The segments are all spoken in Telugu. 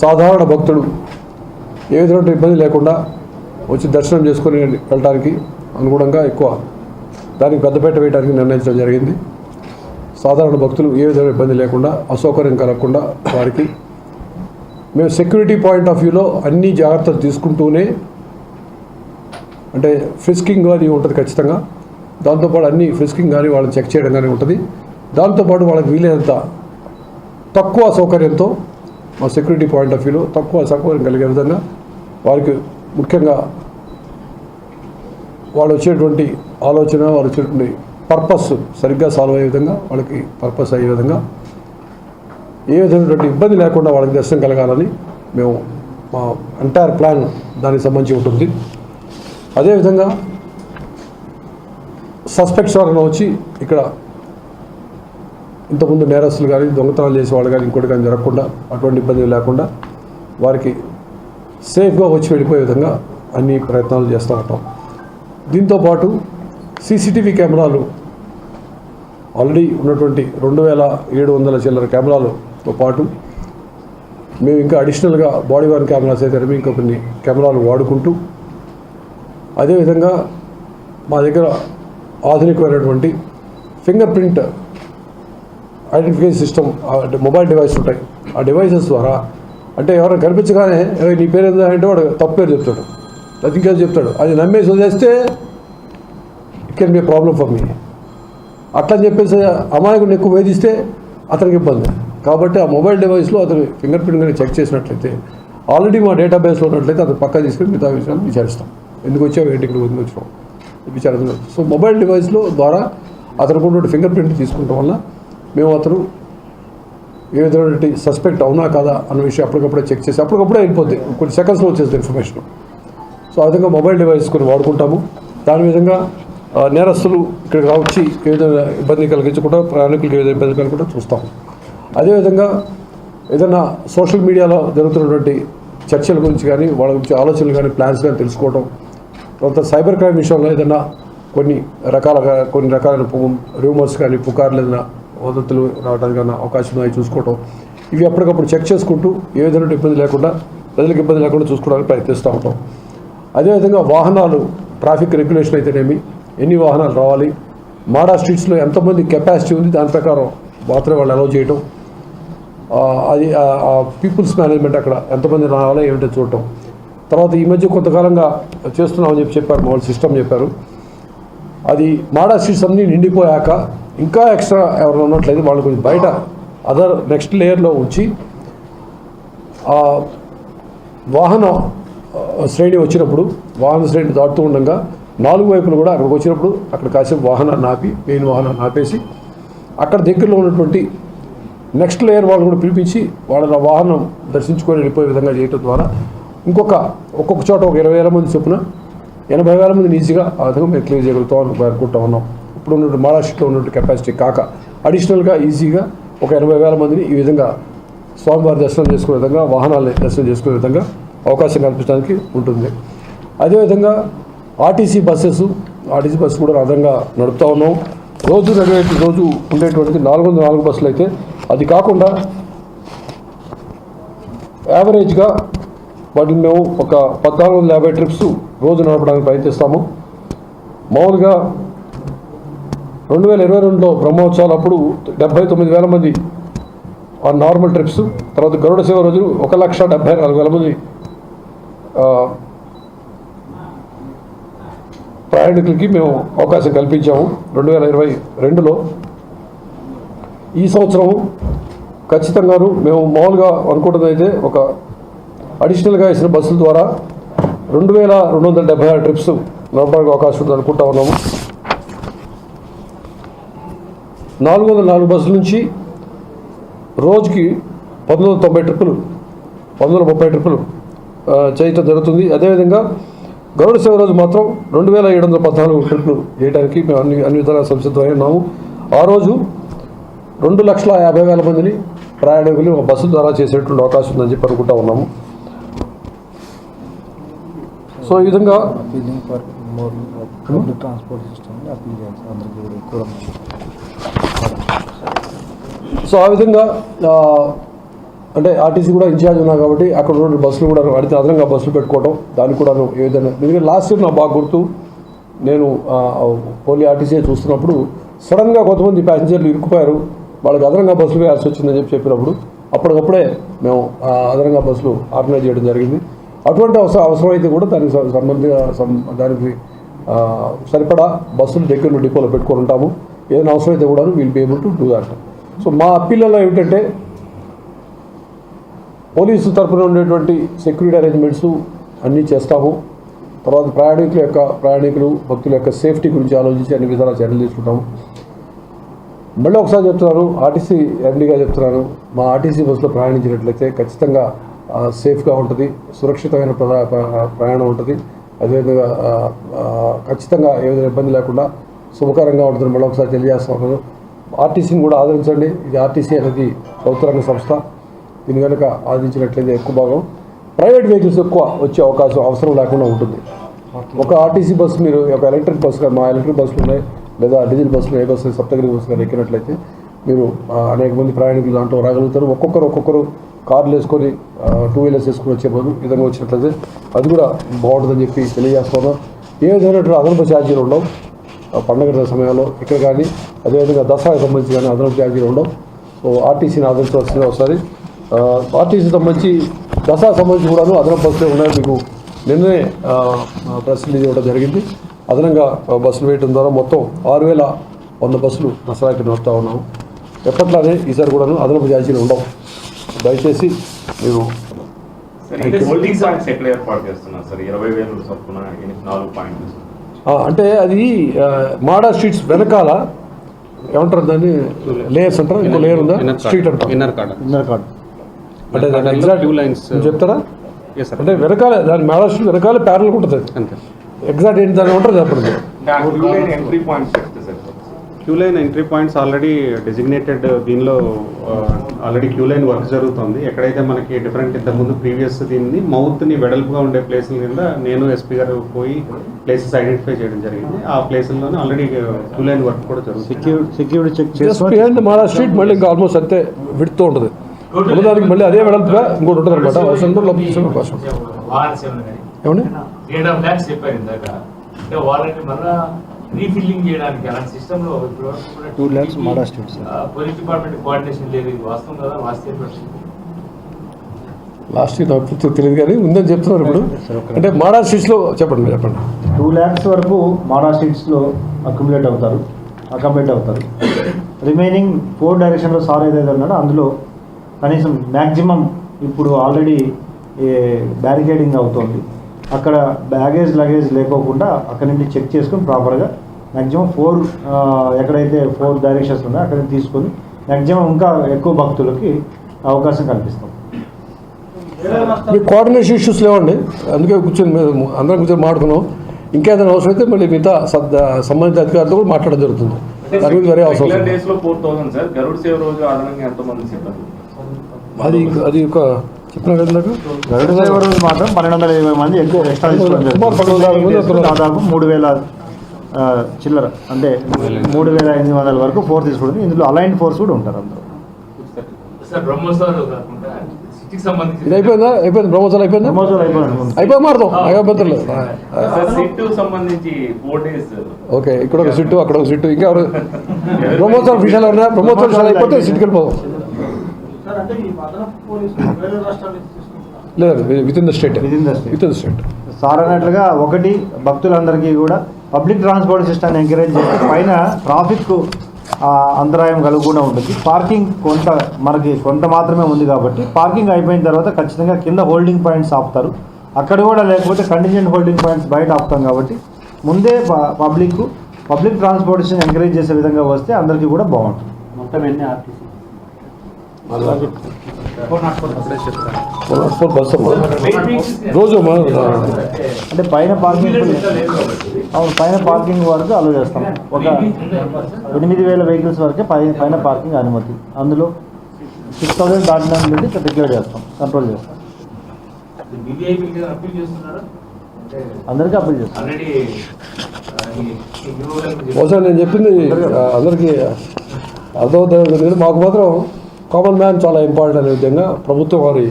సాధారణ భక్తుడు ఏ విధమైన ఇబ్బంది లేకుండా వచ్చి దర్శనం చేసుకొని వెళ్ళడానికి అనుగుణంగా ఎక్కువ దానికి పెద్దపీట వేయడానికి నిర్ణయించడం జరిగింది. సాధారణ భక్తులు ఏ విధమైన ఇబ్బంది లేకుండా అసౌకర్యం కలగకుండా వారికి మేము సెక్యూరిటీ పాయింట్ ఆఫ్ వ్యూలో అన్ని జాగ్రత్తలు తీసుకుంటూనే, అంటే ఫ్రిస్కింగ్ కానీ ఉంటుంది ఖచ్చితంగా, దాంతోపాటు అన్ని ఫ్రిస్కింగ్ కానీ వాళ్ళని చెక్ చేయడం కానీ ఉంటుంది. దాంతోపాటు వాళ్ళకి వీలైనంత తక్కువ సౌకర్యంతో మా సెక్యూరిటీ పాయింట్ ఆఫ్ వ్యూలో తక్కువ సౌకర్యం కలిగే విధంగా వారికి ముఖ్యంగా వాళ్ళు వచ్చేటువంటి ఆలోచన, వాళ్ళు వచ్చేటువంటి పర్పస్ సరిగ్గా సాల్వ్ అయ్యే విధంగా, వాళ్ళకి పర్పస్ అయ్యే విధంగా ఏ విధమైనటువంటి ఇబ్బంది లేకుండా వాళ్ళకి దర్శనం కలగాలని మేము మా ఎంటైర్ ప్లాన్ దానికి సంబంధించి ఉంటుంది. అదేవిధంగా సస్పెక్ట్స్ ఎవరైనా వచ్చి ఇక్కడ ఇంతకుముందు నేరస్తులు కానీ దొంగతనాలు చేసేవాళ్ళు కానీ ఇంకోటి కానీ జరగకుండా, అటువంటి ఇబ్బంది లేకుండా వారికి సేఫ్గా వచ్చి వెళ్ళిపోయే విధంగా అన్ని ప్రయత్నాలు చేస్తూ ఉంటాం. దీంతోపాటు సీసీటీవీ కెమెరాలు ఆల్రెడీ ఉన్నటువంటి 2700 చిల్లర కెమెరాలతో పాటు మేము ఇంకా అడిషనల్గా బాడీ వార్న్ కెమెరాస్ అయితే ఇంకా కొన్ని కెమెరాలు వాడుకుంటూ, అదేవిధంగా మా దగ్గర ఆధునికమైనటువంటి finger print identification system mobile device ఉంటాయి. ఆ డివైసెస్ ద్వారా అంటే ఎవరైనా కనిపించగానే నీ పేరు ఏంటో అంటే వాడు తప్పు పేరు చెప్తాడు, అది ఇంకేదో చెప్తాడు, అది నమ్మేసి వదిలేస్తే it can be A problem for me. అట్లా చెప్పేసి అమాయకుడిని ఎక్కువ వేధిస్తే అతనికి ఇబ్బంది. కాబట్టి ఆ మొబైల్ డివైస్లో అతను ఫింగర్ ప్రింట్ కానీ చెక్ చేసినట్లయితే ఆల్రెడీ మా డేటాబేస్లో ఉన్నట్లయితే అతను పక్కా తీసుకుని మిగతా విషయాలు విచారిస్తాం. ఎందుకు వచ్చావు, ఏంటి ఇక్కడ ఎందుకు వచ్చినాం విచారిస్తాం. సో మొబైల్ డివైస్లో ద్వారా అతనికి ఉన్నటువంటి ఫింగర్ ప్రింట్ తీసుకుంటాం వల్ల మేము అతను ఏ విధమైన సస్పెక్ట్ అవునా కాదా అన్న విషయం అప్పటికప్పుడే చెక్ చేసి అప్పటికప్పుడే వెళ్ళిపోద్ది, కొన్ని సెకండ్స్లో వచ్చేది ఇన్ఫర్మేషన్. సో ఆ విధంగా మొబైల్ డివైస్ కొన్ని వాడుకుంటాము. దాని విధంగా నేరస్తులు ఇక్కడికి వచ్చి ఏ విధంగా ఇబ్బంది కలిగించకుండా, ప్రయాణికులకు ఏ విధంగా ఇబ్బంది కలగకుండా చూస్తాము. అదేవిధంగా ఏదైనా సోషల్ మీడియాలో జరుగుతున్నటువంటి చర్చల గురించి కానీ, వాళ్ళ గురించి ఆలోచనలు కానీ, ప్లాన్స్ కానీ తెలుసుకోవడం, తర్వాత సైబర్ క్రైమ్ విషయంలో ఏదైనా కొన్ని రకాలైన రూమర్స్ కానీ, పుకార్లు ఏదైనా వదంతులు రావడానికి అవకాశం అవి చూసుకోవటం, ఇవి అప్పటికప్పుడు చెక్ చేసుకుంటూ ఏ విధమైన ఇబ్బంది లేకుండా, ప్రజలకు ఇబ్బంది లేకుండా చూసుకోవడానికి ప్రయత్నిస్తూ ఉంటాం. అదేవిధంగా వాహనాలు ట్రాఫిక్ రెగ్యులేషన్ అయితేనేమి, ఎన్ని వాహనాలు రావాలి, మాడా స్ట్రీట్స్లో ఎంతమంది కెపాసిటీ ఉంది దాని ప్రకారం మాత్రమే వాళ్ళు అలౌ చేయటం, అది పీపుల్స్ మేనేజ్మెంట్ అక్కడ ఎంతమంది రావాలో ఏమిటో చూడటం. తర్వాత ఈ మధ్య కొంతకాలంగా చేస్తున్నామని చెప్పారు, మా వాళ్ళు సిస్టమ్ చెప్పారు. అది మాడా స్ట్రీట్స్ అన్నీ నిండిపోయాక ఇంకా ఎక్స్ట్రా ఎవరైనా ఉన్నట్లయితే వాళ్ళు కొంచెం బయట అదర్ నెక్స్ట్ లేయర్లో ఉంచి వాహన శ్రేణి వచ్చినప్పుడు, వాహన శ్రేణి దాటుతూ ఉండగా 4 వైపులు కూడా అక్కడికి వచ్చినప్పుడు అక్కడ కాసేపు వాహనాన్ని ఆపి, మెయిన్ వాహనాన్ని ఆపేసి అక్కడ దగ్గరలో ఉన్నటువంటి నెక్స్ట్ లేయర్ వాళ్ళు కూడా పిలిపించి వాళ్ళ వాహనం దర్శించుకొని వెళ్ళిపోయే విధంగా చేయటం ద్వారా ఒక్కొక్క చోట ఒక 20,000 మంది చొప్పున 80,000 మందిని ఈజీగా ఆ విధంగా మేము క్లియర్ చేయగలుగుతామని అనుకుంటా ఉన్నాం. ఇప్పుడు ఉన్నటువంటి మాడా స్ట్రీట్లో ఉన్నటువంటి కెపాసిటీ కాక అడిషనల్గా ఈజీగా ఒక 80,000 మందిని ఈ విధంగా స్వామివారి దర్శనం చేసుకునే విధంగా, వాహనాలని దర్శనం చేసుకునే విధంగా అవకాశం కల్పించడానికి ఉంటుంది. అదేవిధంగా ఆర్టీసీ బస్సు కూడా అదనంగా నడుపుతూ ఉన్నాం. రోజు ఉండేటువంటిది 404 బస్సులు అయితే, అది కాకుండా యావరేజ్గా వాటిని మేము ఒక 1450 ట్రిప్స్ రోజు నడపడానికి ప్రయత్నిస్తాము. మామూలుగా 2022లో బ్రహ్మోత్సవాలు అప్పుడు 79,000 మంది ఆ నార్మల్ ట్రిప్స్, తర్వాత గరుడ సేవ రోజులు 1,74,000 మంది ప్రయాణికులకి మేము అవకాశం కల్పించాము 2022లో. ఈ సంవత్సరం ఖచ్చితంగాను మేము మామూలుగా అనుకుంటుంది అయితే ఒక అడిషనల్గా ఇచ్చిన బస్సుల ద్వారా 2,276 ట్రిప్స్ నడపడానికి అవకాశం ఉంది అనుకుంటా ఉన్నాము. 404 బస్సుల నుంచి రోజుకి 1,130 ట్రిప్పులు చేయటం జరుగుతుంది. అదేవిధంగా గరుడ సేవ రోజు మాత్రం 2,714 ట్రిప్పులు చేయడానికి మేము అన్ని విధాలుగా సంసిద్ధమై ఉన్నాము. ఆ రోజు 2,50,000 మందిని ప్రయాణికులు బస్సుల ద్వారా చేసేటువంటి అవకాశం ఉందని చెప్పి అనుకుంటా ఉన్నాము. సో ఈ విధంగా సో ఆ విధంగా అంటే ఆర్టీసీ కూడా ఇన్ఛార్జ్ ఉన్నా కాబట్టి అక్కడ ఉన్న బస్సులు కూడా అడిగితే అదనంగా బస్సులు పెట్టుకోవడం దానికి కూడా ఏ విధంగా ఎందుకంటే లాస్ట్ ఇయర్ నాకు బాగా గుర్తు నేను పోలీ ఆర్టీసీ చూస్తున్నప్పుడు సడన్గా కొంతమంది ప్యాసింజర్లు ఇరుక్కుపోయారు వాళ్ళకి అదనంగా బస్సులు వేయాల్సి వచ్చిందని చెప్పినప్పుడు అప్పటికప్పుడే మేము అదనంగా బస్సులు ఆర్గనైజ్ చేయడం జరిగింది. అటువంటి అవసరమైతే కూడా దానికి సరిపడా బస్సులు దగ్గర డిపోలో పెట్టుకొని ఉంటాము. ఏదైనా అవసరమైతే కూడా will be able to do that. So మా అప్పీల్లో ఏమిటంటే పోలీసు తరఫున ఉండేటువంటి సెక్యూరిటీ అరేంజ్మెంట్స్ అన్నీ చేస్తాము. తర్వాత ప్రయాణికులు భక్తుల యొక్క సేఫ్టీ గురించి ఆలోచించి అన్ని విధాలా చర్యలు తీసుకుంటాము. మళ్ళీ ఒకసారి చెప్తున్నాను, ఆర్టీసీ ఎండీగా చెప్తున్నాను, మా ఆర్టీసీ బస్సులో ప్రయాణించినట్లయితే ఖచ్చితంగా సేఫ్గా ఉంటుంది, సురక్షితమైన ప్రయాణం ఉంటుంది. అదేవిధంగా ఖచ్చితంగా ఏ విధంగా ఇబ్బంది లేకుండా శుభకరంగా ఉంటుంది. మళ్ళీ ఒకసారి తెలియజేస్తున్నాను, ఆర్టీసీని కూడా ఆదరించండి. ఇది ఆర్టీసీ అనేది ప్రభుత్వ రంగ సంస్థ. దీని కనుక ఆదరించినట్లయితే ఎక్కువ భాగం ప్రైవేట్ వెహికల్స్ ఎక్కువ వచ్చే అవసరం లేకుండా ఉంటుంది. ఒక ఆర్టీసీ బస్సు మీరు ఒక ఎలక్ట్రిక్ బస్సు, మా ఎలక్ట్రిక్ బస్సులు ఉన్నాయి లేదా డీజిల్ బస్సులు, ఏ బస్సు సప్తగిరి బస్సులు ఎక్కినట్లయితే మీరు అనేక మంది ప్రయాణికులు దాంట్లో రాగలుగుతారు. ఒక్కొక్కరు కార్లు వేసుకొని 2 వీలర్స్ వేసుకొని వచ్చే బదులు విధంగా వచ్చినట్లయితే అది కూడా బాగుంటుందని చెప్పి తెలియజేస్తున్నాం. ఏ విధమైనటువంటి అదనపు ఛార్జీలు ఉండవు పండుగ సమయంలో ఇక్కడ కానీ, అదేవిధంగా దసరాకి సంబంధించి కానీ అదనపు ఛార్జీలు ఉండవు. సో ఆర్టీసీని ఆదరించవలసింది ఒకసారి. ఆర్టీసీ సంబంధించి దసరా సంబంధించి కూడాను అదనపు బస్సులు ఉన్నాయి. మీకు నిన్నే ప్రెస్ రిలీజ్ ఇవ్వడం జరిగింది. అదనంగా బస్సులు వేయడం ద్వారా మొత్తం 6100 బస్సులు దసరాకి నడుపుతూ ఉన్నాము. ఎప్పట్లానే ఈసారి కూడాను అదనపు ఛార్జీలు ఉండవు. దయచేసి మీరు అంటే అది మాడా స్ట్రీట్స్ వెనకాల ఏమంటారు దాన్ని లేయర్స్ అంటారు, ఇంకో లేయర్ ఉందా స్ట్రీట్ అంటారు, ఇన్నర్ కార్డ్ అంటే దాని ఎగ్జాక్ట్ చెప్తారా? అంటే వెనకాల దాని మాడా స్ట్రీట్ వెనకాల ప్యారల్ ఉంటుంది. ఎగ్జాక్ట్ ఏంటి దాని ఉంటారు చెప్పండి. Queue line entry points already designated. దీనిలో ఆల్రెడీ క్యూ లైన్ వర్క్ జరుగుతుంది. ఎక్కడైతే మనకి డిఫరెంట్ ఇంతకుముందు ప్రీవియస్ దీన్ని మౌత్ని వెడల్పుగా ఉండే ప్లేసుల కింద నేను ఎస్పీ గారు పోయి ప్లేసెస్ ఐడెంటిఫై చేయడం జరిగింది. ఆ ప్లేసుల్లోనే ఆల్రెడీ క్యూ లైన్ వర్క్ కూడా జరుగుతుంది. సెక్యూరిటీ చెక్ చేసి మాడా స్ట్రీట్ మళ్ళీ ఇంకా ఆల్మోస్ట్ అంతే విడుతూ ఉంటుంది. దానికి మళ్ళీ అదే వెడల్పుగా ఇంకోటి ఉంటుంది అనమాట. ఏమండి రీఫిల్లింగ్ చేయడానికి అలాంటి సిస్టంలో ఇప్పుడు 2 lakhs Mada streets police department coordination లేదు. ఇది వాస్తవం కదా? వాస్తవం లాస్ట్ ఇయర్ నాకు తెలియదు కానీ ఉందని చెప్తున్నారు ఇప్పుడు. అంటే మాడా స్ట్రీట్స్లో చెప్పండి 2 lakhs వరకు మాడా స్ట్రీట్స్లో అకామిడేట్ అవుతారు. రిమైనింగ్ 4 డైరెక్షన్లో సార్ ఏదైతే ఉన్నాడో అందులో కనీసం మ్యాక్సిమం ఇప్పుడు ఆల్రెడీ బ్యారికేడింగ్ అవుతుంది. అక్కడ లగేజ్ లేకోకుండా అక్కడి నుండి చెక్ చేసుకొని ప్రాపర్గా మ్యాక్సిమం 4 ఎక్కడైతే 4 డైరెక్షన్స్ ఉన్నాయో అక్కడ తీసుకొని మ్యాక్సిమం ఇంకా ఎక్కువ భక్తులకి అవకాశం కల్పిస్తాం. మీ కోఆర్డినేషన్ ఇష్యూస్ లేవండి, అందుకే అందరం కూర్చొని మాట్లాడుకున్నాం. ఇంకేదైనా అవసరం అయితే మళ్ళీ మిగతా సంబంధిత అధికారులతో కూడా మాట్లాడడం జరుగుతుంది. దాని గురించి వేరే అవసరం అది ఒక చెప్పిన గరుడ సేవ రోజు మాత్రం 1220 మంది ఎక్కువ ఎక్స్ట్రా తీసుకోవడం. దాదాపు 3000 చిల్లర అంటే 3500 వరకు ఫోర్స్ తీసుకోవడం. ఇందులో అలైన్ ఫోర్స్ కూడా ఉంటారు అందరూ. ఇది అయిపోయిందా? అయిపోయింది బ్రహ్మోత్సవాలు అయిపోయింది మారుతాం ఓకే. ఇక్కడ ఒక సిట్టు అక్కడ ఒక సిట్టు ఇంకా బ్రహ్మోత్సవాల విషయాలు ఉన్నాయా? బ్రహ్మోత్సవాల విషయాలు అయిపోతే సిట్టుకి వెళ్ళిపోదాం. లేదు with in the state. Sir అన్నట్లుగా ఒకటి భక్తులందరికీ కూడా పబ్లిక్ ట్రాన్స్పోర్ట్ సిస్టమ్ని ఎంకరేజ్ చేసి పైన ట్రాఫిక్ అంతరాయం కలగకుండా ఉంటుంది. పార్కింగ్ కొంత మాత్రమే ఉంది కాబట్టి పార్కింగ్ అయిపోయిన తర్వాత ఖచ్చితంగా కింద హోల్డింగ్ పాయింట్స్ ఆపుతారు. అక్కడ కూడా లేకపోతే కంటింజెంట్ హోల్డింగ్ పాయింట్స్ బయట ఆపుతాం కాబట్టి ముందే పబ్లిక్ ట్రాన్స్పోర్టేషన్ ఎంకరేజ్ చేసే విధంగా వస్తే అందరికీ కూడా బాగుంటుంది. మొత్తం ఎన్ని ఆర్టీసీ రోజు అంటే పైన పార్కింగ్ వరకు అలో చేస్తాం. ఒక 8000 వెహికల్స్ వరకే పైన పార్కింగ్ అనుమతి. అందులో 6000 దాటిన నుండి డిక్లేర్ చేస్తాం, కంట్రోల్ చేస్తాం. అందరికీ అప్పీల్ చేస్తాం. నేను చెప్పింది అందరికీ అర్థమవుతుంది. మాకు మాత్రం కామన్ మ్యాన్ చాలా ఇంపార్టెంట్ అనే విధంగా ప్రభుత్వం వారి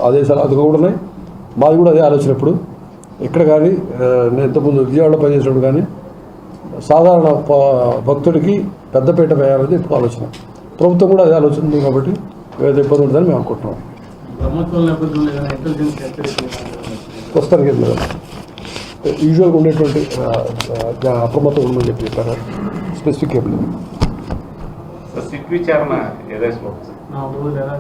ఆదేశాలు అది కూడా ఉన్నాయి. మాది కూడా అదే ఆలోచన. ఇప్పుడు ఇక్కడ కానీ నేను ఇంతకుముందు విజయవాడలో పనిచేసినప్పుడు కానీ సాధారణ భక్తుడికి పెద్దపీట వేయాలనేది ఇప్పుడు ఆలోచన. ప్రభుత్వం కూడా అదే ఆలోచన ఉంది కాబట్టి ఏదైతే ఇబ్బంది ఉంటుందని మేము అనుకుంటున్నాం. ప్రస్తుతానికి లేదు, యూజువల్గా ఉండేటువంటి అప్రమత్తం ఉండమని చెప్పి చెప్పారు. స్పెసిఫిక్ ఏం లేదు. సిట్ విచారణ ఏదైనా